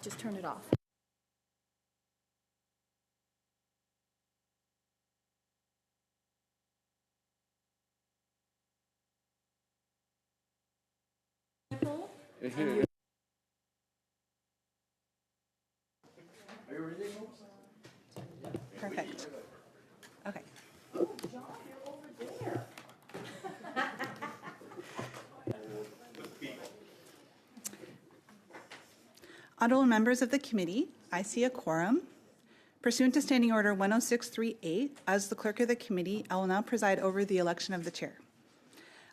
Just turn it off. Perfect. Okay. Honorable members of the committee, I see a quorum. Pursuant to Standing Order 10638, as the clerk of the committee, I will now preside over the election of the chair.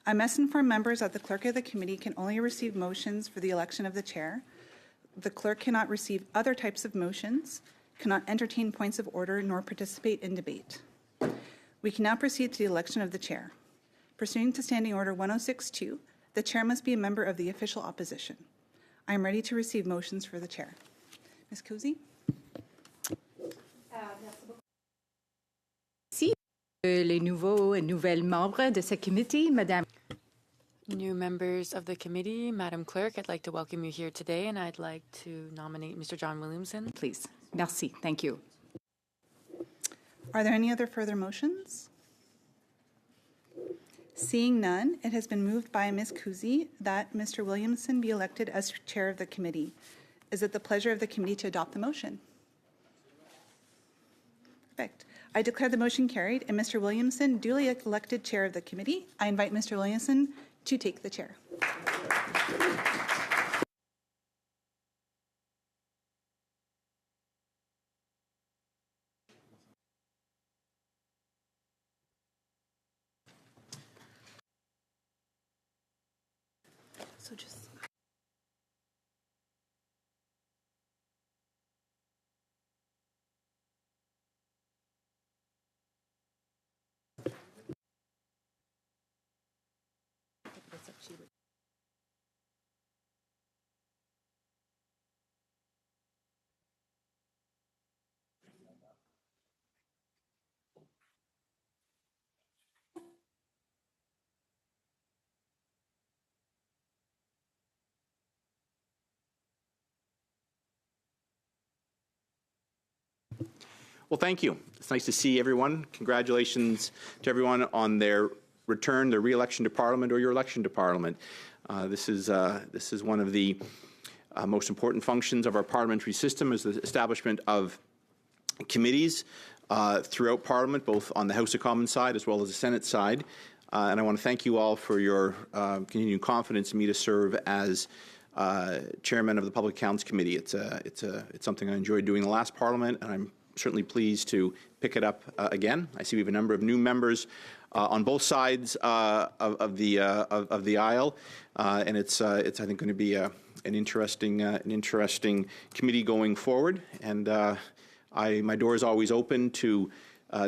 I must inform members that the clerk of the committee can only receive motions for the election of the chair. The clerk cannot receive other types of motions, cannot entertain points of order, nor participate in debate. We can now proceed to the election of the chair. Pursuant to Standing Order 1062, the chair must be a member of the official opposition. I am ready to receive motions for the chair. Ms. Cousy? Merci. Les nouveaux et nouvelles membres de cette committee, Madame. New members of the committee, Madam Clerk, I'd like to welcome you here today, and I'd like to nominate Mr. John Williamson. Please. Merci. Thank you. Are there any other further motions? Seeing none, it has been moved by Ms. Cousy that Mr. Williamson be elected as chair of the committee. Is it the pleasure of the committee to adopt the motion? Perfect. I declare the motion carried and Mr. Williamson duly elected chair of the committee. I invite Mr. Williamson to take the chair. So just Well, thank you. It's nice to see everyone. Congratulations to everyone on their return, their re-election to Parliament, or your election to Parliament. This is one of the most important functions of our parliamentary system, is the establishment of committees throughout Parliament, both on the House of Commons side as well as the Senate side. And I want to thank you all for your continued confidence in me to serve as chairman of the Public Accounts Committee. It's something I enjoyed doing in the last Parliament, and I'm certainly pleased to pick it up again. I see we have a number of new members on both sides of the aisle, and it's I think going to be an interesting committee going forward. And my door is always open to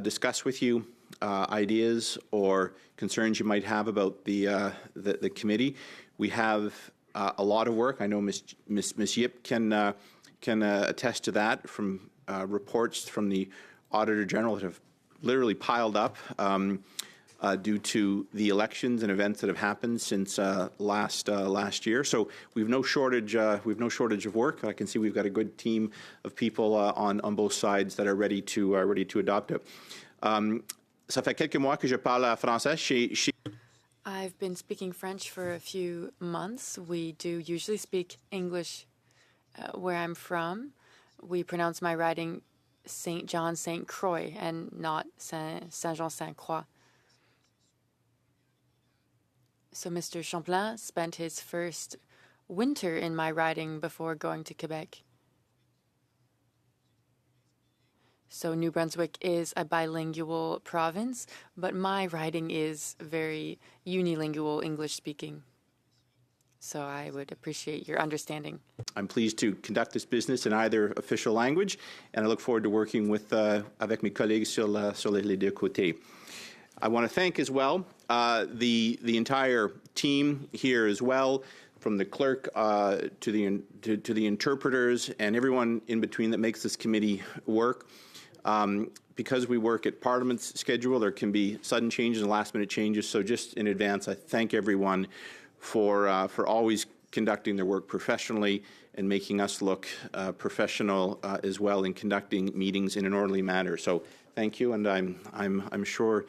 discuss with you ideas or concerns you might have about the committee. We have a lot of work. I know Ms. Yip can attest to that from reports from the Auditor General that have literally piled up due to the elections and events that have happened since last year. So we've no shortage of work. I can see we've got a good team of people on both sides that are ready to adopt it. Ça fait quelques mois que je parle français. I've been speaking French for a few months. We do usually speak English where I'm from. We pronounce my writing Saint John Saint Croix and not Saint Jean Saint Croix. So Mr. Champlain spent his first winter in my riding before going to Quebec. So New Brunswick is a bilingual province, but my riding is very unilingual English-speaking. So I would appreciate your understanding. I'm pleased to conduct this business in either official language, and I look forward to working with avec mes collègues sur les deux côtés. I want to thank as well the entire team here as well, from the clerk to the interpreters and everyone in between that makes this committee work. Because we work at Parliament's schedule, there can be sudden changes and last-minute changes. So just in advance, I thank everyone for always conducting their work professionally and making us look professional as well in conducting meetings in an orderly manner. So thank you, and I'm sure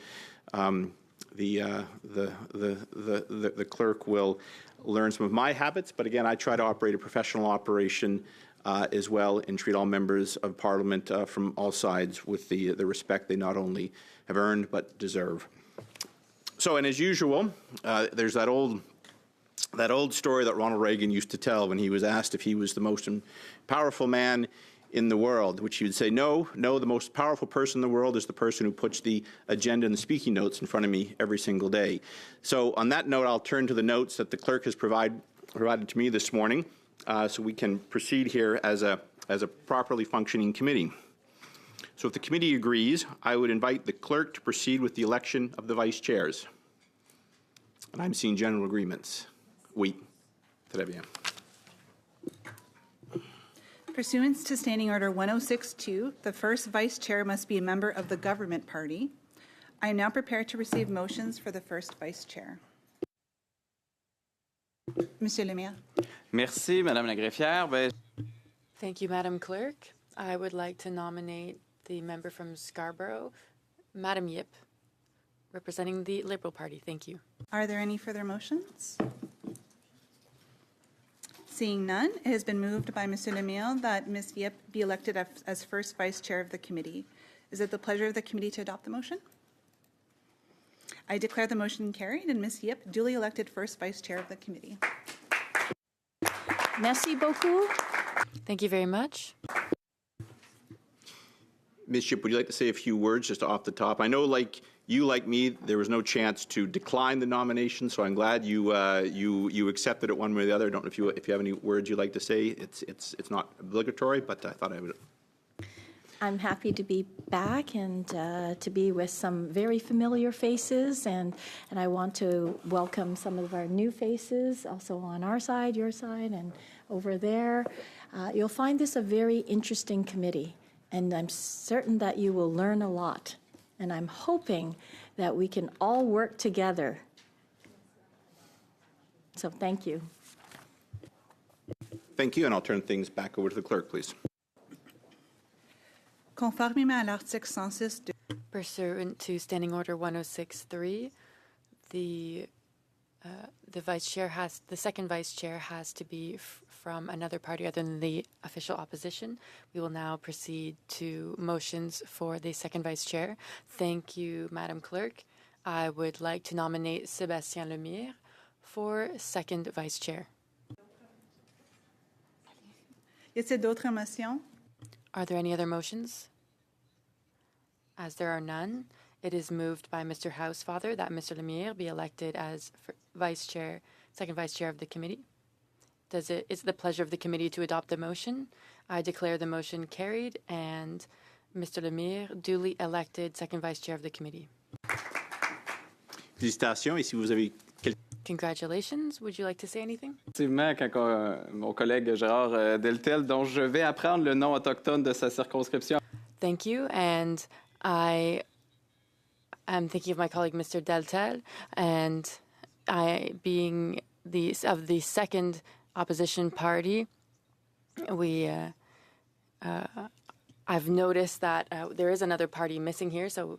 the clerk will learn some of my habits. But again, I try to operate a professional operation as well and treat all members of Parliament from all sides with the respect they not only have earned but deserve. So, and as usual, there's that old story that Ronald Reagan used to tell when he was asked if he was the most powerful man in the world, which he would say, no, the most powerful person in the world is the person who puts the agenda and the speaking notes in front of me every single day. So on that note, I'll turn to the notes that the clerk has provided to me this morning, so we can proceed here as a properly functioning committee. So if the committee agrees, I would invite the clerk to proceed with the election of the vice chairs. And I'm seeing general agreements. Oui. Très bien. Pursuant to Standing Order 1062, the first vice chair must be a member of the government party. I am now prepared to receive motions for the first vice chair. Monsieur le Maire. Merci, Madame la Greffière. Thank you, Madam Clerk. I would like to nominate the member from Scarborough, Madam Yip, representing the Liberal Party. Thank you. Are there any further motions? Seeing none, it has been moved by Monsieur le Maire that Ms. Yip be elected as first vice chair of the committee. Is it the pleasure of the committee to adopt the motion? I declare the motion carried and Ms. Yip duly elected first vice chair of the committee. Merci beaucoup. Thank you very much. Ms. Yip, would you like to say a few words just off the top? I know, like you, like me, there was no chance to decline the nomination, so I'm glad you accepted it one way or the other. I don't know if you have any words you'd like to say. It's not obligatory, but I thought I would. I'm happy to be back and to be with some very familiar faces, and I want to welcome some of our new faces, also on our side, your side, and over there. You'll find this a very interesting committee, and I'm certain that you will learn a lot. And I'm hoping that we can all work together. So thank you. Thank you, and I'll turn things back over to the clerk, please. Conformément à l'article 106 de Pursuant to Standing Order 1063, the second vice chair has to be from another party other than the official opposition. We will now proceed to motions for the second vice chair. Thank you, Madam Clerk. I would like to nominate Sébastien Lemire for second vice chair. Y a-t-il d'autres motions? Are there any other motions? As there are none, it is moved by Mr. Housefather that Mr. Lemire be elected as vice chair, second vice chair of the committee. Is it the pleasure of the committee to adopt the motion? I declare the motion carried and Mr. Lemire duly elected second vice chair of the committee. Félicitations, et si vous avez Congratulations. Would you like to say anything? Effectivement, quand mon collègue Gérard Deltel, dont je vais apprendre le nom autochtone de sa circonscription. Thank you. And I am thinking of my colleague, Mr. Deltel, and I, being of the second opposition party, I've noticed that there is another party missing here, so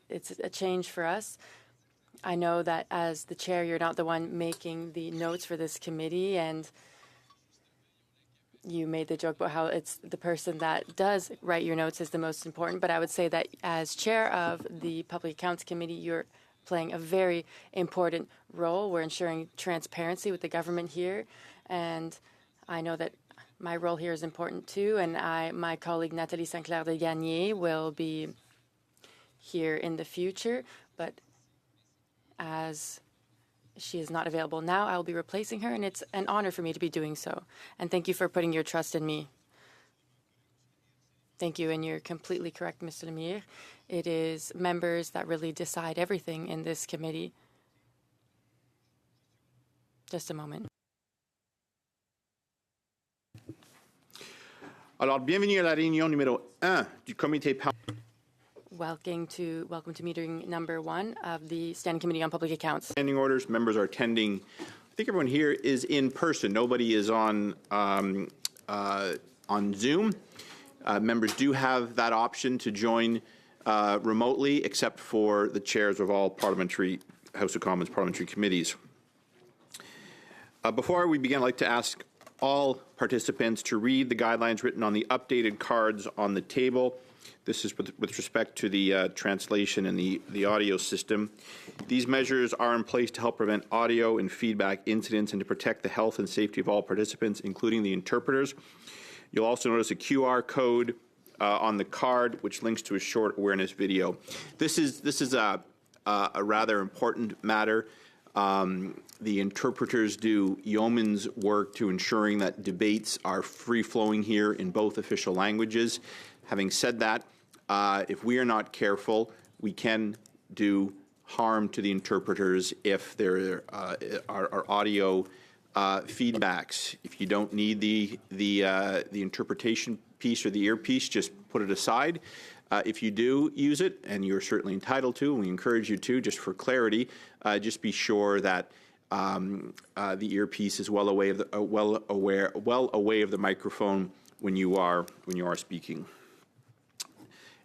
it's a change for us. I know that as the chair, you're not the one making the notes for this committee, and you made the joke about how it's the person that does write your notes is the most important. But I would say that as chair of the Public Accounts Committee, you're playing a very important role. We're ensuring transparency with the government here, and I know that my role here is important too. And my colleague Nathalie Sinclair de Gagné will be here in the future, but as she is not available now, I will be replacing her, and it's an honor for me to be doing so. And thank you for putting your trust in me. Thank you, and you're completely correct, Mr. Lemire. It is members that really decide everything in this committee. Just a moment. Alors, bienvenue à la réunion numéro 1 du comité Welcome to meeting number 1 of the Standing Committee on Public Accounts. Standing orders. Members are attending. I think everyone here is in person. Nobody is on on Zoom. Members do have that option to join remotely, except for the chairs of all parliamentary House of Commons parliamentary committees. Before we begin, I'd like to ask all participants to read the guidelines written on the updated cards on the table. This is with respect to the translation and the audio system. These measures are in place to help prevent audio and feedback incidents and to protect the health and safety of all participants, including the interpreters. You'll also notice a QR code on the card, which links to a short awareness video. This is a rather important matter. The interpreters do yeoman's work to ensuring that debates are free-flowing here in both official languages. Having said that, if we are not careful, we can do harm to the interpreters if there are audio feedbacks. If you don't need the interpretation piece or the earpiece, just put it aside. If you do use it, and you're certainly entitled to, and we encourage you to, just for clarity, just be sure that the earpiece is well away of the microphone when you are speaking.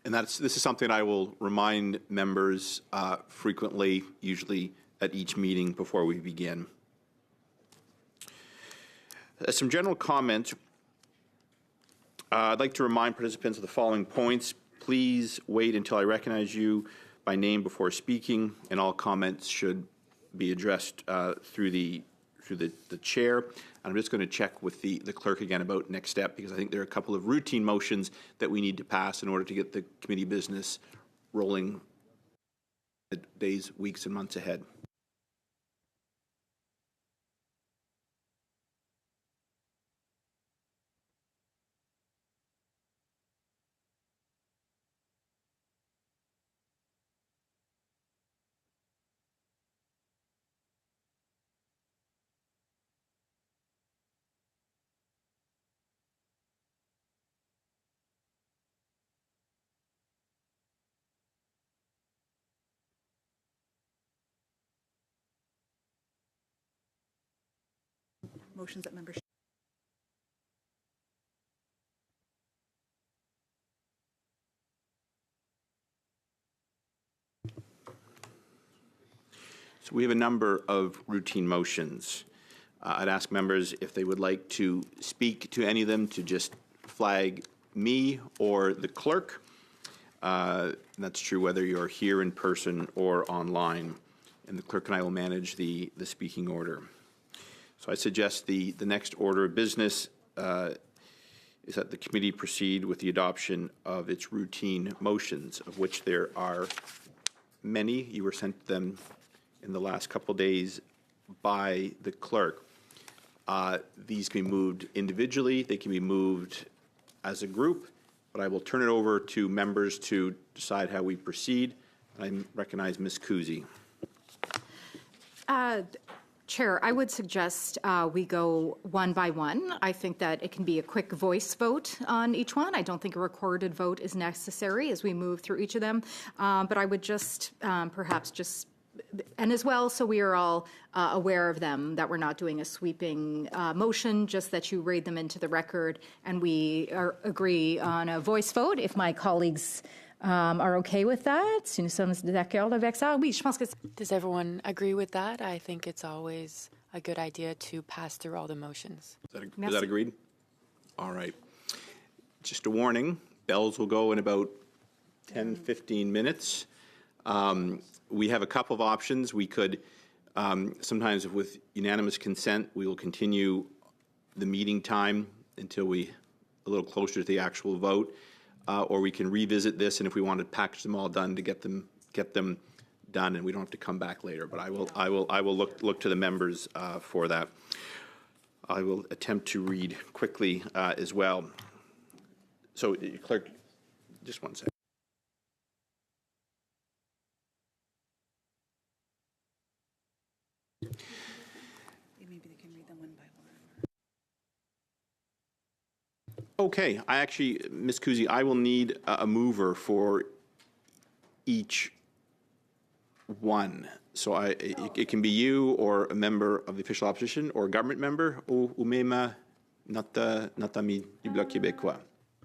And this is something I will remind members frequently, usually at each meeting before we begin. Some general comments. I'd like to remind participants of the following points. Please wait until I recognize you by name before speaking, and all comments should be addressed through the chair. And I'm just going to check with the clerk again about next step, because I think there are a couple of routine motions that we need to pass in order to get the committee business rolling days, weeks, and months ahead. Motions that members. So we have a number of routine motions. I'd ask members if they would like to speak to any of them to just flag me or the clerk. That's true whether you're here in person or online. And the clerk and I will manage the speaking order. So I suggest the next order of business is that the committee proceed with the adoption of its routine motions, of which there are many. You were sent them in the last couple of days by the clerk. These can be moved individually. They can be moved as a group, but I will turn it over to members to decide how we proceed. I recognize Ms. Kuzi. Chair, I would suggest we go one by one. I think that it can be a quick voice vote on each one. I don't think a recorded vote is necessary as we move through each of them. But I would just perhaps just, and as well, so we are all aware of them, that we're not doing a sweeping motion, just that you read them into the record, and we agree on a voice vote. If my colleagues are okay with that, si nous sommes d'accord avec ça, oui, je pense que. Does everyone agree with that? I think it's always a good idea to pass through all the motions. Is that agreed? All right. Just a warning, bells will go in about 10, 15 minutes. We have a couple of options. We could, sometimes with unanimous consent, we will continue the meeting time until a little closer to the actual vote. Or we can revisit this, and if we want to package them all done, to get them done, and we don't have to come back later. But I will look to the members for that. I will attempt to read quickly as well. So, clerk, just one second. Maybe they can read them one by one. Okay, Ms. Kuzi, I will need a mover for each one. So it can be you or a member of the official opposition or a government member, ou même notre ami du Bloc québécois.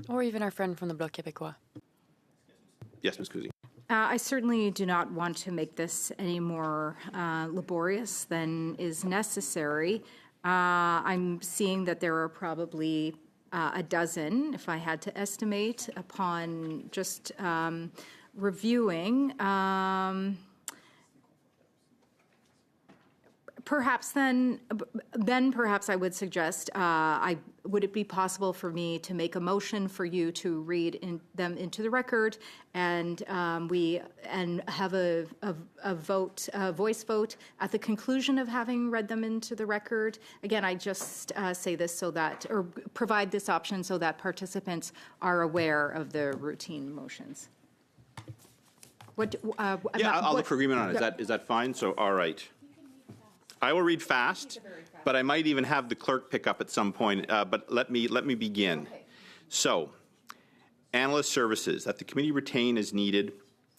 Or even our friend from the Bloc québécois. Yes, Ms. Cousy. I certainly do not want to make this any more laborious than is necessary. I'm seeing that there are probably a dozen, if I had to estimate, upon just reviewing. Perhaps then perhaps I would suggest, would it be possible for me to make a motion for you to read them into the record, and have a vote, a voice vote at the conclusion of having read them into the record? Again, I just say this so that, or provide this option so that participants are aware of the routine motions. I'll look for agreement on it. Is that fine? So, all right. I will read fast, but I might even have the clerk pick up at some point. But let me begin. Okay. So, analyst services, that the committee retain as needed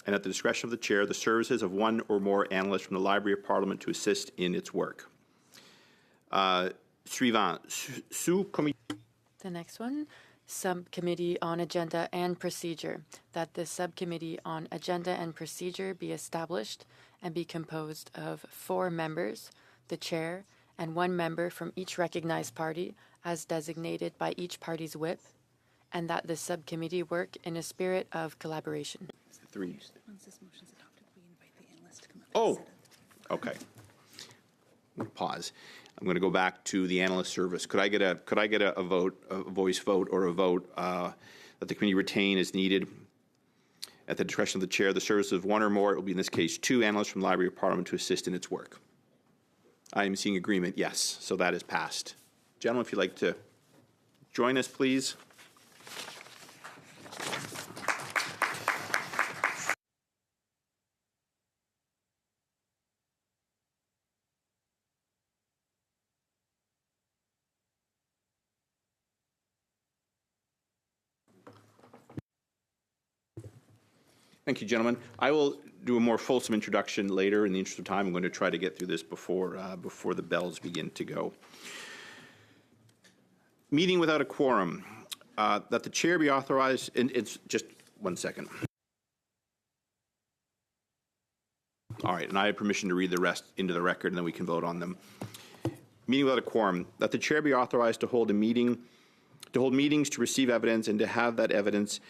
and at the discretion of the chair the services of one or more analysts from the Library of Parliament to assist in its work. Suivant. The next one, Subcommittee on Agenda and Procedure, that the Subcommittee on Agenda and Procedure be established and be composed of 4 members, the chair, and 1 member from each recognized party as designated by each party's whip, and that the subcommittee work in a spirit of collaboration. 3. Once this motion is adopted, we invite the analyst to come up. Oh, okay. Pause. I'm going to go back to the analyst service. Could I get a vote, a voice vote, or a vote that the committee retain as needed at the discretion of the chair the services of 1 or more? It will be in this case 2 analysts from the Library of Parliament to assist in its work. I am seeing agreement. Yes, so that is passed. Gentlemen, if you'd like to join us, please. Thank you, gentlemen. I will do a more fulsome introduction later. In the interest of time, I'm going to try to get through this before the bells begin to go. Meeting without a quorum. That the chair be authorized, and it's just 1 second. All right, and I have permission to read the rest into the record, and then we can vote on them. Meeting without a quorum. That the chair be authorized to hold meetings to receive evidence and to have that evidence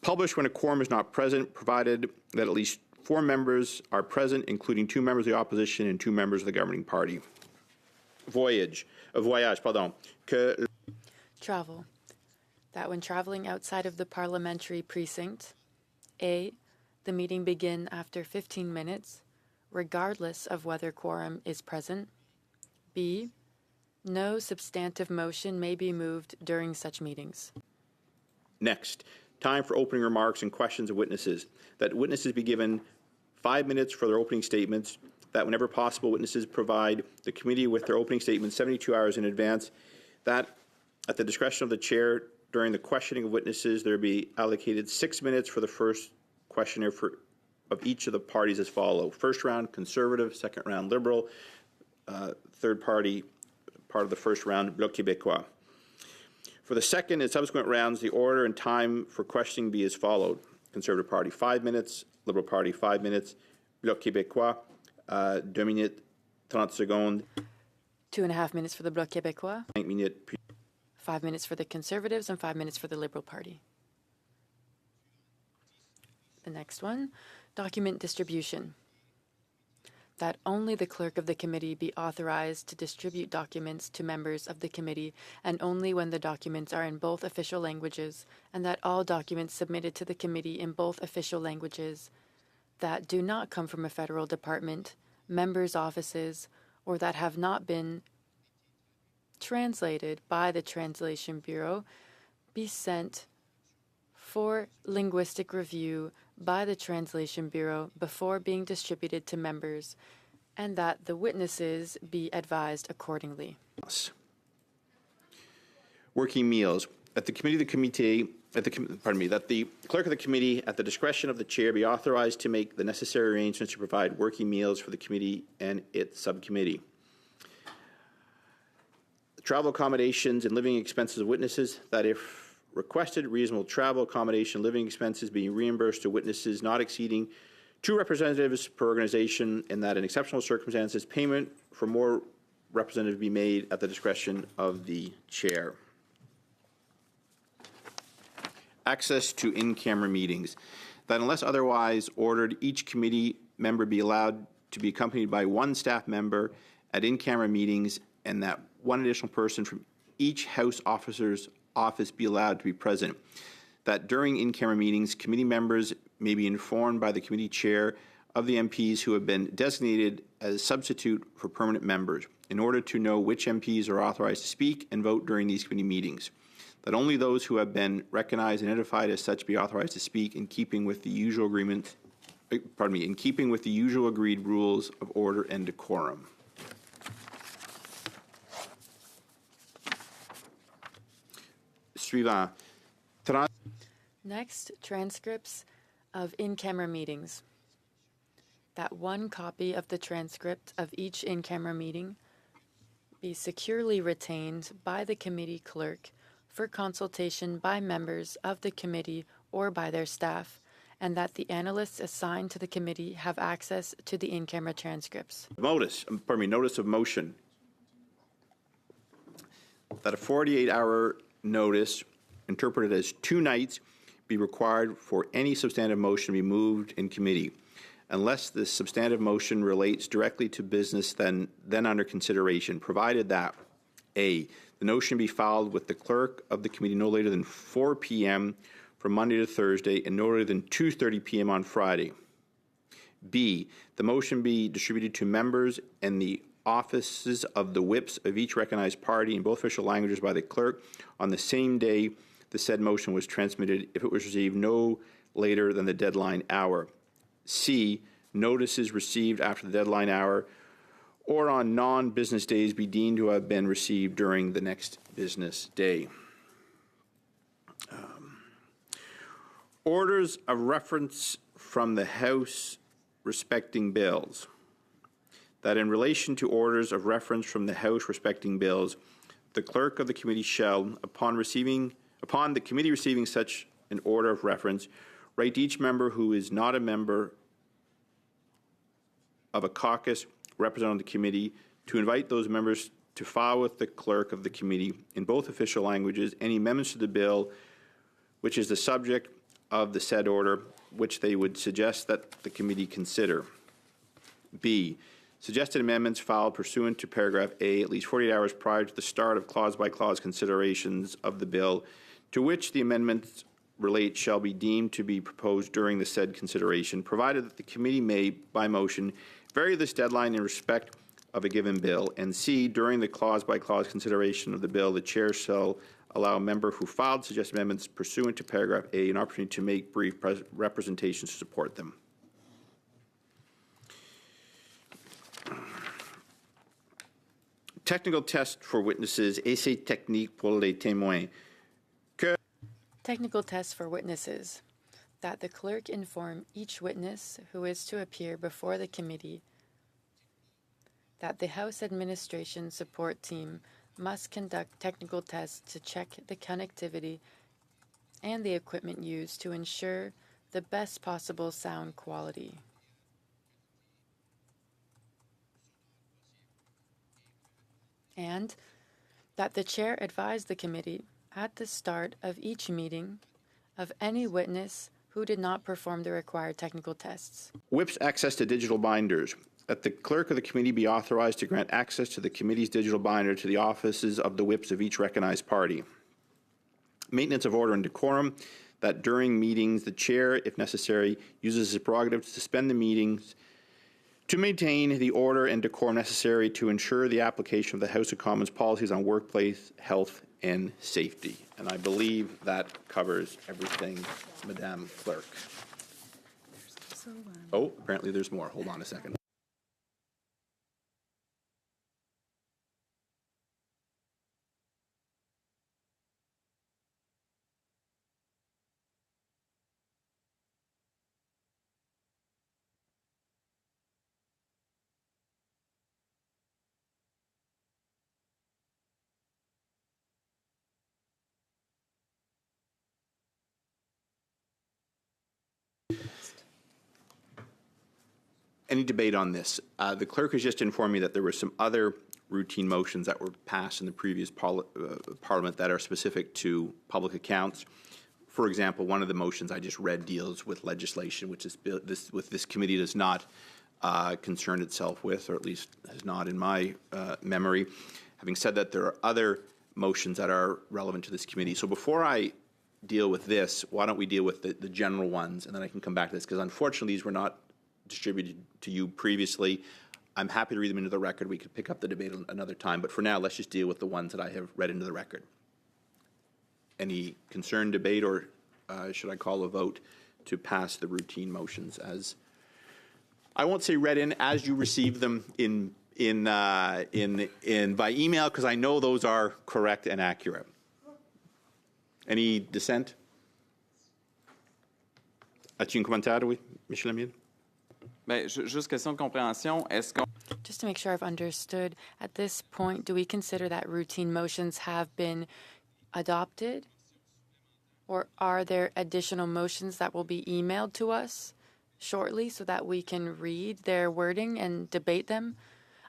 published when a quorum is not present, provided that at least 4 members are present, including 2 members of the opposition and 2 members of the governing party. Voyage, Travel. That when traveling outside of the parliamentary precinct, A, the meeting begin after 15 minutes, regardless of whether quorum is present. B, no substantive motion may be moved during such meetings. Next, time for opening remarks and questions of witnesses. That witnesses be given 5 minutes for their opening statements. That whenever possible, witnesses provide the committee with their opening statements 72 hours in advance. That at the discretion of the chair, during the questioning of witnesses, there be allocated 6 minutes for the first questioner of each of the parties as follow. First round, Conservative. Second round, Liberal. Third party, part of the first round, Bloc québécois. For the second and subsequent rounds, the order and time for questioning be as followed. Conservative Party, 5 minutes. Liberal Party, 5 minutes. Bloc québécois, 2 minutes, 30 secondes. 2.5 minutes for the Bloc québécois. 5 minutes. 5 minutes for the Conservatives and 5 minutes for the Liberal Party. The next one, document distribution. That only the clerk of the committee be authorized to distribute documents to members of the committee, and only when the documents are in both official languages, and that all documents submitted to the committee in both official languages that do not come from a federal department, members' offices, or that have not been translated by the Translation Bureau be sent for linguistic review by the Translation Bureau before being distributed to members, and that the witnesses be advised accordingly. Working meals. That the clerk of the committee, at the discretion of the chair, be authorized to make the necessary arrangements to provide working meals for the committee and its subcommittee. travel accommodations and living expenses of witnesses, that if requested, reasonable travel accommodation, living expenses being reimbursed to witnesses not exceeding 2 representatives per organization, and that in exceptional circumstances, payment for more representatives be made at the discretion of the chair. Access to in-camera meetings, that unless otherwise ordered, each committee member be allowed to be accompanied by 1 staff member at in-camera meetings, and that 1 additional person from each House officer's office be allowed to be present. That during in-camera meetings, committee members may be informed by the committee chair of the MPs who have been designated as substitute for permanent members in order to know which MPs are authorized to speak and vote during these committee meetings. That only those who have been recognized and identified as such be authorized to speak in keeping with the usual in keeping with the usual agreed rules of order and decorum. Suivant. Next, transcripts of in-camera meetings. That 1 copy of the transcript of each in-camera meeting be securely retained by the committee clerk for consultation by members of the committee or by their staff, and that the analysts assigned to the committee have access to the in-camera transcripts. Notice of motion. That a 48-hour notice, interpreted as 2 nights, be required for any substantive motion to be moved in committee, unless the substantive motion relates directly to business then under consideration, provided that A, the motion be filed with the clerk of the committee no later than 4 p.m. from Monday to Thursday and no later than 2:30 p.m. on Friday. B, the motion be distributed to members and the offices of the whips of each recognized party in both official languages by the clerk on the same day the said motion was transmitted if it was received no later than the deadline hour. C, notices received after the deadline hour or on non-business days be deemed to have been received during the next business day. Orders of reference from the House respecting bills. That in relation to orders of reference from the House respecting bills, the clerk of the committee shall, upon the committee receiving such an order of reference, write to each member who is not a member of a caucus represented on the committee to invite those members to file with the clerk of the committee in both official languages any amendments to the bill which is the subject of the said order, which they would suggest that the committee consider. B, suggested amendments filed pursuant to paragraph A at least 48 hours prior to the start of clause-by-clause considerations of the bill to which the amendments relate shall be deemed to be proposed during the said consideration, provided that the committee may, by motion, vary this deadline in respect of a given bill. And C, during the clause-by-clause consideration of the bill, the chair shall allow a member who filed suggested amendments pursuant to paragraph A an opportunity to make brief representations to support them. Technical test for witnesses, essai technique pour les témoins. Technical tests for witnesses. That the clerk inform each witness who is to appear before the committee that the House Administration Support Team must conduct technical tests to check the connectivity and the equipment used to ensure the best possible sound quality. And that the chair advise the committee at the start of each meeting of any witness who did not perform the required technical tests. Whips access to digital binders. That the clerk of the committee be authorized to grant access to the committee's digital binder to the offices of the whips of each recognized party. Maintenance of order and decorum. That during meetings, the chair, if necessary, uses his prerogative to suspend the meetings to maintain the order and decorum necessary to ensure the application of the House of Commons policies on workplace health and safety. And I believe that covers everything, Madame Clerk. Oh, apparently there's more. Hold on a second. any debate on this? The clerk has just informed me that there were some other routine motions that were passed in the previous Parliament that are specific to public accounts. For example, one of the motions I just read deals with legislation which this committee does not concern itself with, or at least has not in my memory. Having said that, there are other motions that are relevant to this committee. So before I deal with this, why don't we deal with the general ones, and then I can come back to this, because unfortunately these were not distributed to you previously. I'm happy to read them into the record. We could pick up the debate another time, but for now, let's just deal with the ones that I have read into the record. Any concern, debate, or should I call a vote to pass the routine motions as, I won't say read in, as you receive them by email, because I know those are correct and accurate. Any dissent? As-tu un commentaire, oui, Michel Amiel? Bien, juste question de compréhension. Est-ce qu'on... Just to make sure I've understood, at this point, do we consider that routine motions have been adopted? Or are there additional motions that will be emailed to us shortly so that we can read their wording and debate them?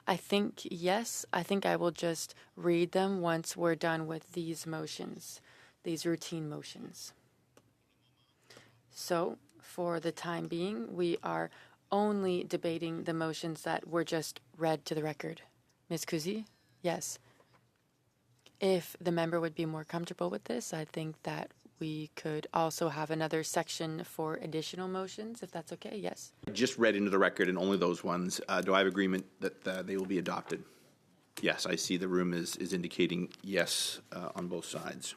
I think yes. I think I will just read them once we're done with these motions, these routine motions. So, for the time being, we are only debating the motions that were just read to the record. Ms. Kuzi? Yes. If the member would be more comfortable with this, I think that we could also have another section for additional motions, if that's okay. Yes. I just read into the record and only those ones. Do I have agreement that they will be adopted? Yes, I see the room is indicating yes on both sides.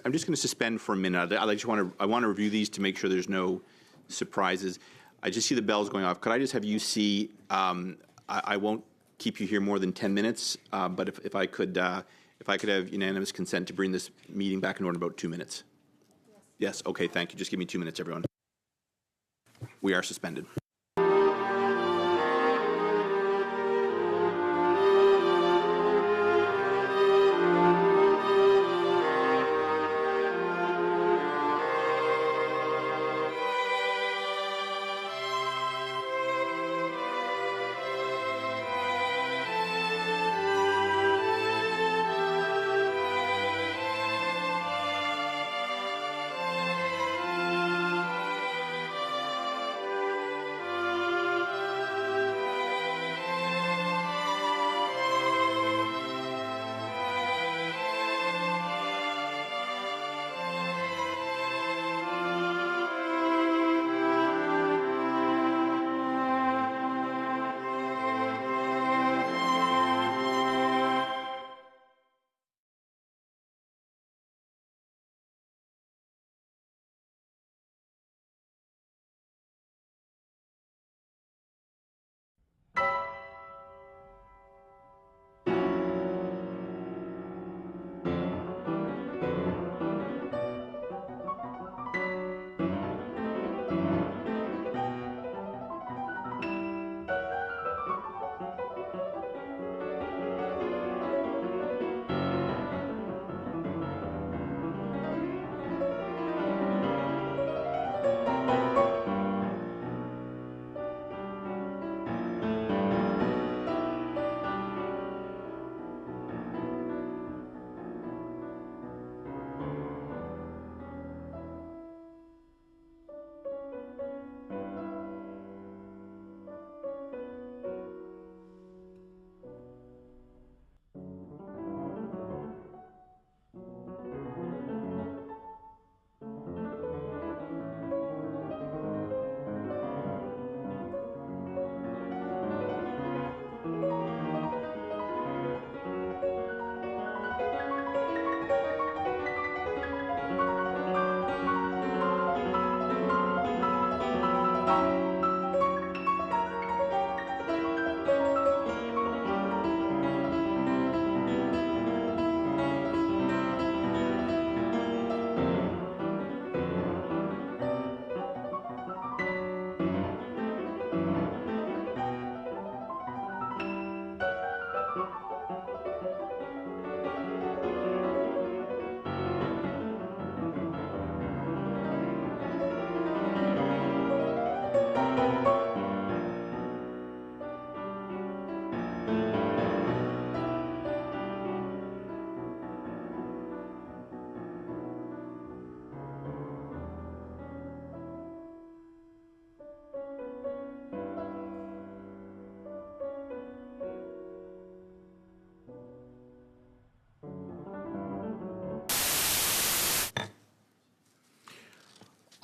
I'm just going to suspend for a minute. I want to review these to make sure there's no surprises. I just see the bells going off. Could I just have you see? I won't keep you here more than 10 minutes, but if I could have unanimous consent to bring this meeting back in order in about 2 minutes. Yes. Okay. Thank you. Just give me 2 minutes, everyone. We are suspended.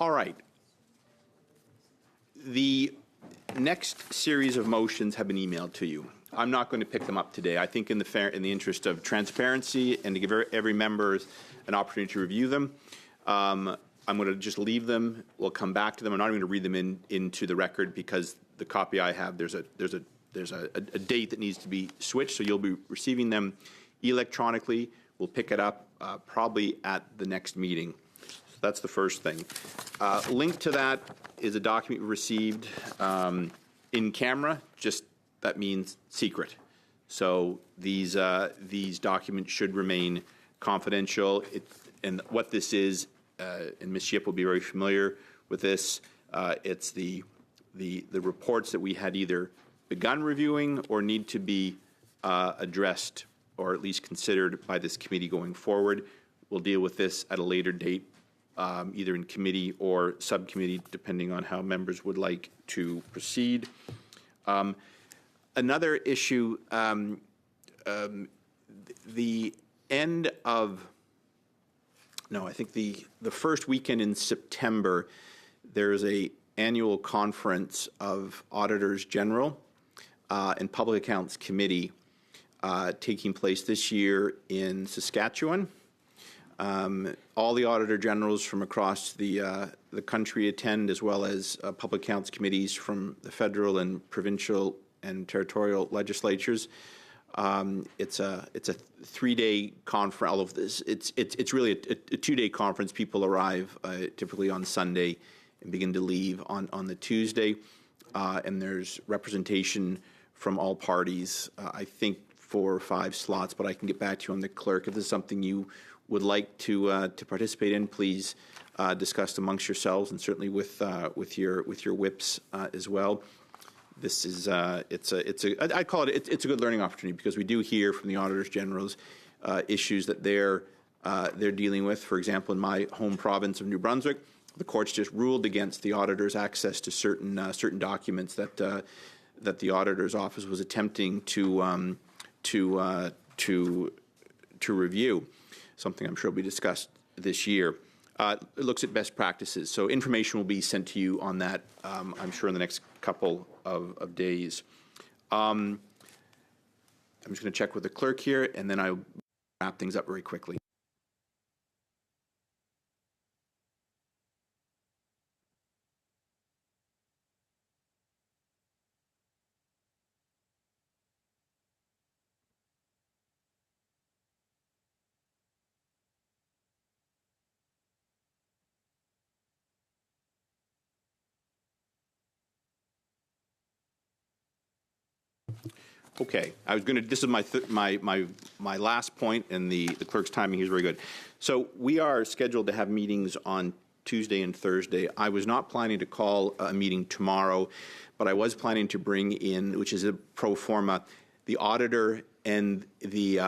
All right. The next series of motions have been emailed to you. I'm not going to pick them up today. I think in the interest of transparency and to give every member an opportunity to review them, I'm going to just leave them. We'll come back to them. I'm not going to read them into the record because the copy I have, there's a date that needs to be switched, so you'll be receiving them electronically. We'll pick it up probably at the next meeting. So that's the first thing. Linked to that is a document we received in camera. Just that means secret. So these documents should remain confidential. And what this is, and Ms. Yip will be very familiar with this. It's the reports that we had either begun reviewing or need to be addressed or at least considered by this committee going forward. We'll deal with this at a later date, either in committee or subcommittee, depending on how members would like to proceed. Another issue, the end of, no, I think the first weekend in September, there's a annual conference of Auditors General and Public Accounts Committee taking place this year in Saskatchewan. All the Auditor Generals from across the country attend, as well as Public Accounts Committees from the federal and provincial and territorial legislatures. It's a 3-day conference. All of this, it's really a 2-day conference. People arrive typically on Sunday and begin to leave on the Tuesday, and there's representation from all parties. I think 4 or 5 slots, but I can get back to you on the clerk. If this is something you would like to participate in, please discuss amongst yourselves, and certainly with your whips as well. This is I call it's a good learning opportunity because we do hear from the Auditors General's issues that they're dealing with. For example, in my home province of New Brunswick, the courts just ruled against the auditor's access to certain documents that the auditor's office was attempting to review. Something I'm sure will be discussed this year. It looks at best practices. So information will be sent to you on that, I'm sure, in the next couple of days. I'm just going to check with the clerk here, and then I'll wrap things up very quickly. Okay, I was going to. This is my last point, and the clerk's timing here is very good. So we are scheduled to have meetings on Tuesday and Thursday. I was not planning to call a meeting tomorrow, but I was planning to bring in, which is a pro forma, the auditor and the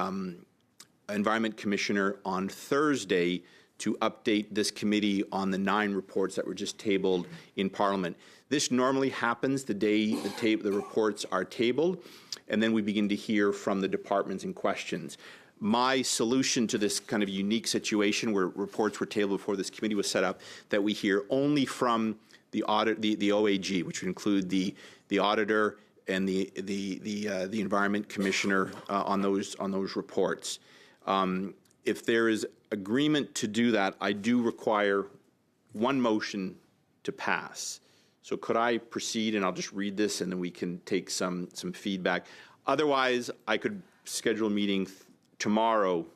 Environment Commissioner on Thursday to update this committee on the 9 reports that were just tabled in Parliament. This normally happens the day the reports are tabled, and then we begin to hear from the departments in questions. My solution to this kind of unique situation where reports were tabled before this committee was set up, that we hear only from the OAG, which would include the auditor and the Environment Commissioner on those reports. If there is agreement to do that, I do require one motion to pass. So could I proceed, and I'll just read this, and then we can take some feedback. Otherwise, I could schedule a meeting tomorrow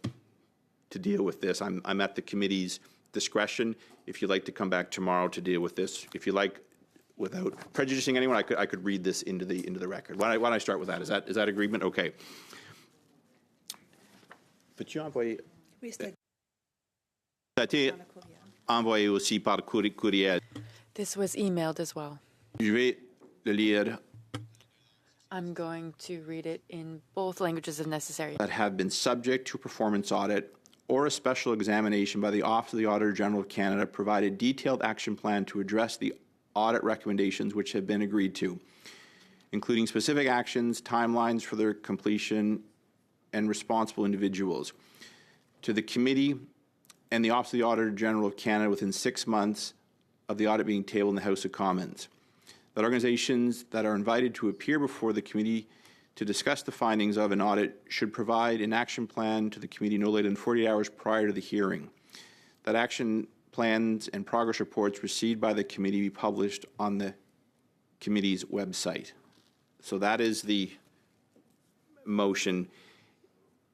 to deal with this. I'm at the committee's discretion. If you'd like to come back tomorrow to deal with this, if you like, without prejudicing anyone, I could read this into the record. Why don't I start with that? Is that agreement? Okay. Peux-tu envoyer? Oui, c'était Ça a été envoyé aussi par courriel. This was emailed as well. Je vais le lire. I'm going to read it in both languages if necessary. That have been subject to a performance audit or a special examination by the Office of the Auditor General of Canada provide a detailed action plan to address the audit recommendations which have been agreed to, including specific actions, timelines for their completion, and responsible individuals. To the committee and the Office of the Auditor General of Canada within 6 months of the audit being tabled in the House of Commons. That organizations that are invited to appear before the committee to discuss the findings of an audit should provide an action plan to the committee no later than 40 hours prior to the hearing. That action plans and progress reports received by the committee be published on the committee's website. So that is the motion.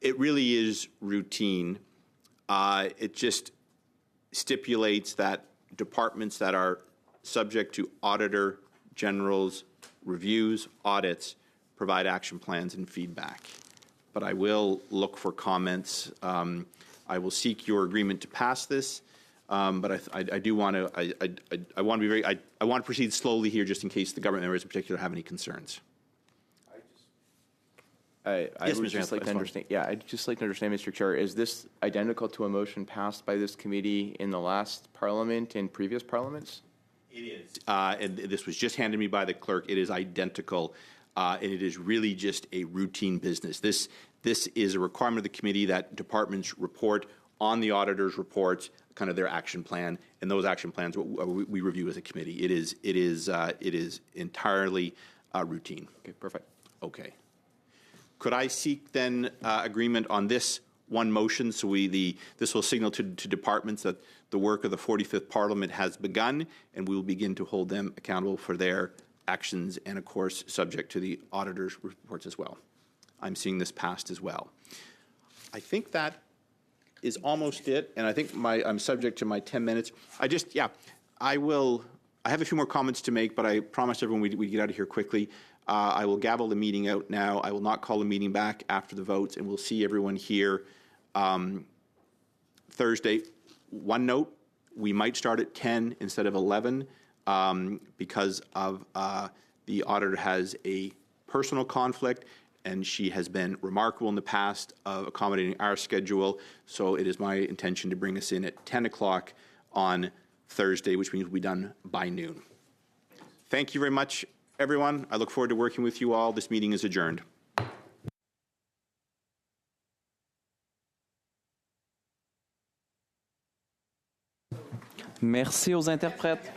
It really is routine. It just stipulates that departments that are subject to Auditor General's reviews, audits, provide action plans and feedback. But I will look for comments. I will seek your agreement to pass this. But I do want to. I want to be very. I want to proceed slowly here, just in case the government members in particular have any concerns. I would just like to understand. Yeah, I'd just like to understand, Mr. Chair, is this identical to a motion passed by this committee in the last Parliament and previous parliaments? It is. And this was just handed me by the clerk. It is identical, and it is really just a routine business. This is a requirement of the committee that departments report on the auditor's reports, kind of their action plan, and those action plans we review as a committee. It is entirely routine. Okay, perfect. Okay. Could I seek then agreement on this one motion, so this will signal to departments that the work of the 45th Parliament has begun, and we will begin to hold them accountable for their actions, and of course subject to the auditor's reports as well. I'm seeing this passed as well. I think that is almost it, and I think I'm subject to my 10 minutes. I have a few more comments to make, but I promised everyone we'd get out of here quickly. I will gavel the meeting out now. I will not call the meeting back after the votes, and we'll see everyone here Thursday. One note, we might start at 10 instead of 11 because of the auditor has a personal conflict, and she has been remarkable in the past of accommodating our schedule. So it is my intention to bring us in at 10 o'clock on Thursday, which means we'll be done by noon. Thank you very much, everyone. I look forward to working with you all. This meeting is adjourned. Merci aux interprètes.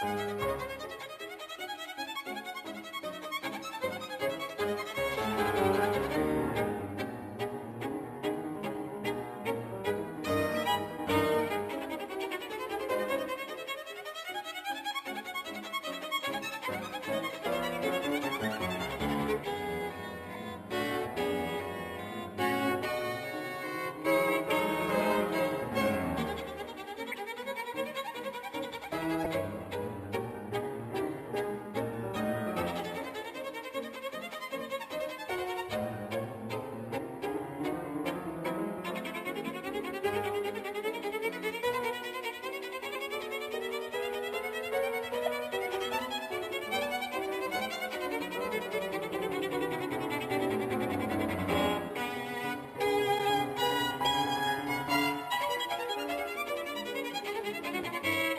Thank you.